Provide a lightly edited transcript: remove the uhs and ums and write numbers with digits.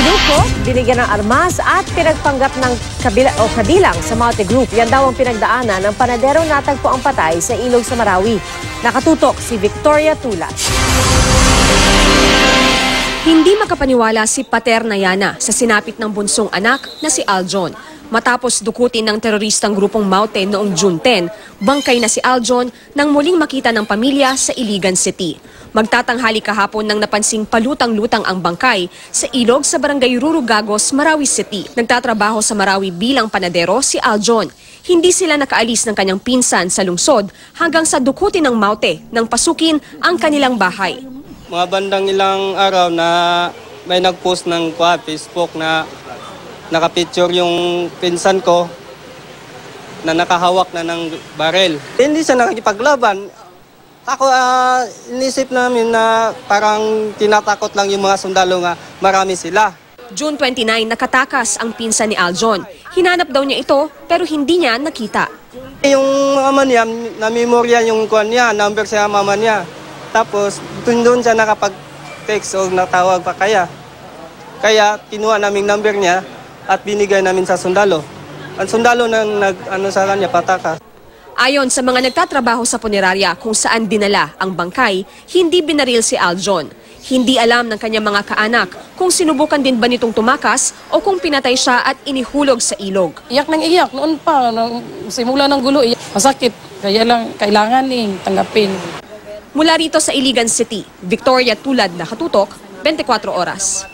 Ginuko, binigyan ng armas at pinagpanggap ng kabilang sa Maute Group. Yan daw ang pinagdaanan ng panaderong natagpo ang patay sa ilog sa Marawi. Nakatutok si Victoria Tulad. Hindi makapaniwala si Pater Nayana sa sinapit ng bunsong anak na si Aljon. Matapos dukutin ng teroristang grupong Maute noong June 10, bangkay na si Aljon nang muling makita ng pamilya sa Iligan City. Magtatanghali kahapon nang napansing palutang-lutang ang bangkay sa ilog sa barangay Rurugagos, Marawi City. Nagtatrabaho sa Marawi bilang panadero si Aljon. Hindi sila nakaalis ng kanyang pinsan sa lungsod hanggang sa dukutin ng Maute nang pasukin ang kanilang bahay. Mga bandang ilang araw na may nag-post ng Facebook na nakapicture yung pinsan ko na nakahawak na ng barel. Hindi siya nakikipaglaban. Ako, inisip namin na parang tinatakot lang yung mga sundalo nga marami sila. June 29, nakatakas ang pinsan ni Aljon. Hinanap daw niya ito pero hindi niya nakita. Yung mama niya, namemorya yung kuwan niya, number sa mama niya. Tapos doon siya nakapag-text o natawag pa kaya. Kaya kinuha naming number niya at binigay namin sa sundalo. Ang sundalo nang sa kanya patakas. Ayon sa mga nagtatrabaho sa punerarya kung saan dinala ang bangkay, hindi binaril si Aljon. Hindi alam ng kanyang mga kaanak kung sinubukan din ba nitong tumakas o kung pinatay siya at inihulog sa ilog. Iyak nang iyak, noon pa, simula ng gulo, iyak. Masakit, kaya lang kailangan tanggapin. Mula rito sa Iligan City, Victoria Tulad, Nakatutok, 24 Oras.